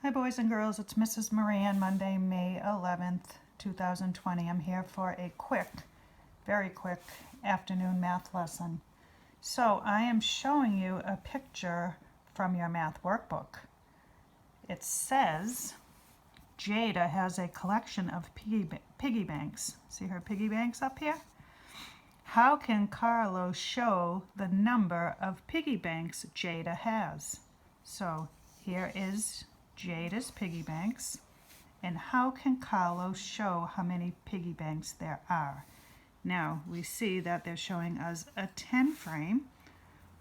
Hi boys and girls, it's Mrs. Moran, Monday, May 11th, 2020. I'm here for a very quick afternoon math lesson. So I am showing you a picture from your math workbook. It says Jada has a collection of piggy banks. See her piggy banks up here? How can Carlos show the number of piggy banks Jada has? So here is Jada's piggy banks, and how can Carlos show how many piggy banks there are? Now we see that they're showing us a 10 frame,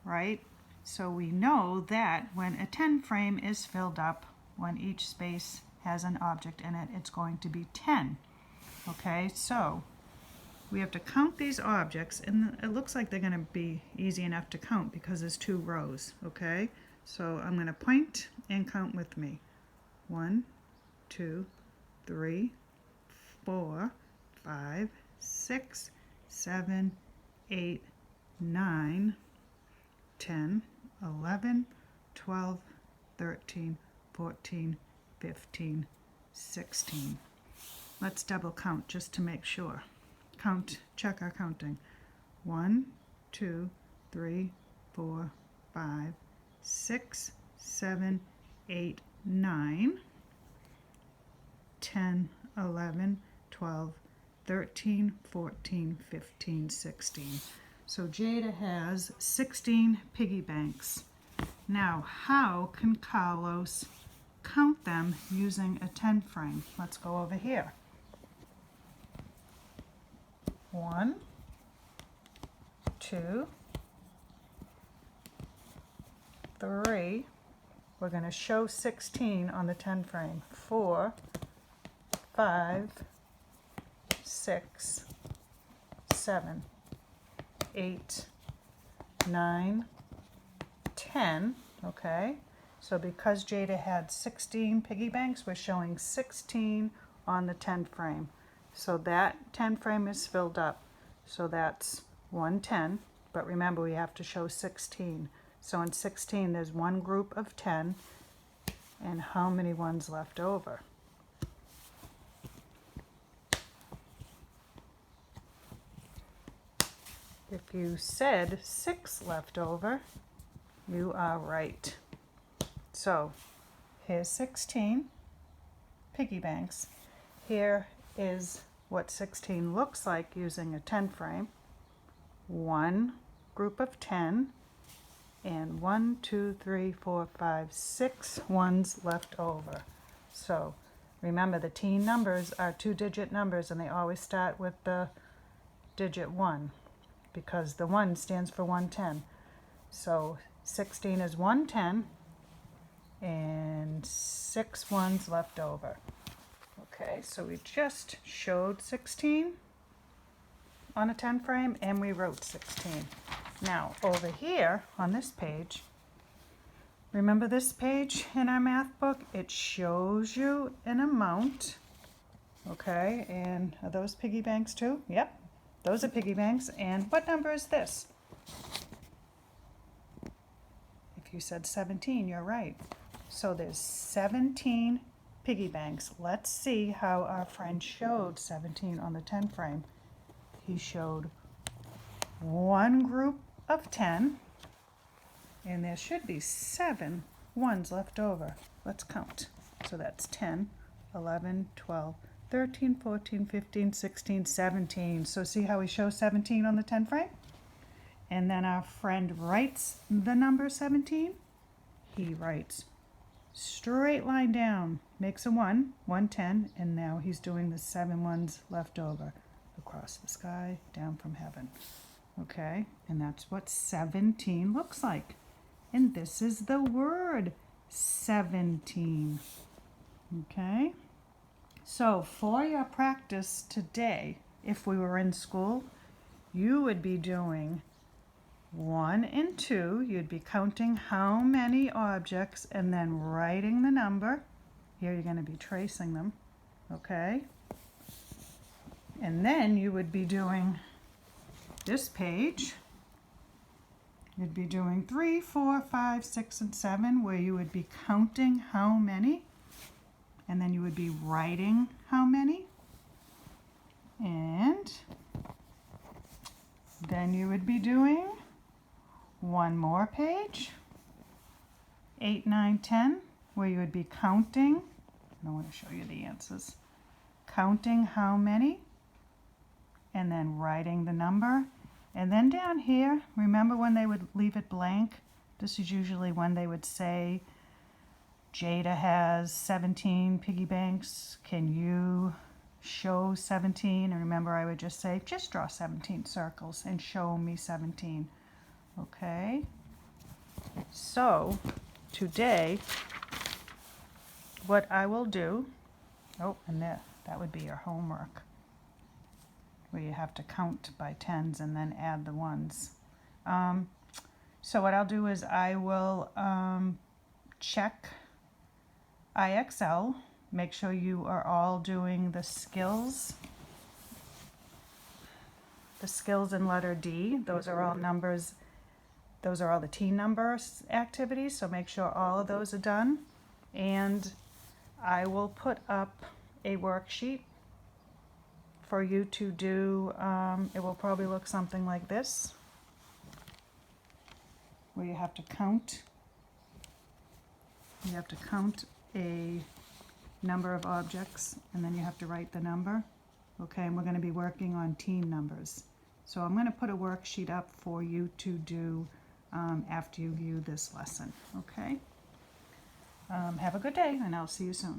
right? So we know that when a 10 frame is filled up, when each space has an object in it, it's going to be 10. Okay, so we have to count these objects, and it looks like they're going to be easy enough to count because there's 2 rows. Okay, so I'm going to point and count with me. 1, 2, 3, 4, 5, 6, 7, 8, 9, 10, 11, 12, 13, 14, 15, 16. Let's double count just to make sure. Check our counting. 1, 2, 3, 4, 5, 6, 7, 8, 9, 10, 11, 12, 13, 14, 15, 16. So Jada has 16 piggy banks. Now, how can Carlos count them using a 10 frame? Let's go over here. 1, 2, 3. We're going to show 16 on the 10 frame. 4, 5, 6, 7, 8, 9, 10. Okay, so because Jada had 16 piggy banks, we're showing 16 on the 10 frame. So that 10 frame is filled up. So that's 110, but remember we have to show 16. So in 16 there's one group of 10, and how many ones left over? If you said 6 left over, you are right. So here's 16 piggy banks. Here is what 16 looks like using a 10 frame. One group of 10, and 1, 2, 3, 4, 5, 6 ones left over. So remember, the teen numbers are 2-digit numbers, and they always start with the digit 1 because the 1 stands for 110. So 16 is 110 and 6 ones left over. Okay, so we just showed 16 on a 10 frame and we wrote 16. Now over here on this page, remember this page in our math book? It shows you an amount. Okay, and are those piggy banks too? Yep, those are piggy banks. And what number is this? If you said 17, you're right. So there's 17 piggy banks. Let's see how our friend showed 17 on the 10 frame. He showed one group of 10, and there should be 7 ones left over. Let's count. So that's 10, 11, 12, 13, 14, 15, 16, 17. So see how we show 17 on the 10 frame? And then our friend writes the number 17. He writes straight line down, makes a 1, 110, and now he's doing the 7 ones left over. Across the sky, down from heaven. Okay, and that's what 17 looks like. And this is the word 17. Okay, so for your practice today, if we were in school, you would be doing 1 and 2. You'd be counting how many objects and then writing the number. Here you're going to be tracing them. Okay, and then you would be doing this page. You'd be doing 3, 4, 5, 6, and 7, where you would be counting how many. and then you would be writing how many, and then you would be doing one more page, 8, 9, 10, where you would be counting. I want to show you the answers. Counting how many, and then writing the number. And then down here, remember when they would leave it blank? This is usually when they would say, Jada has 17 piggy banks. Can you show 17? And remember, I would just say, just draw 17 circles and show me 17. Okay? So, today, what I will do, oh, and that would be your homework, where you have to count by tens and then add the ones. So what I'll do is I will check IXL, make sure you are all doing the skills in letter D. Those are all numbers, those are all the T numbers activities, so make sure all of those are done. And I will put up a worksheet for you to do. It will probably look something like this, where you have to count. You have to count a number of objects, and then you have to write the number. Okay, and we're going to be working on team numbers. So I'm going to put a worksheet up for you to do after you view this lesson. Okay? Have a good day, and I'll see you soon.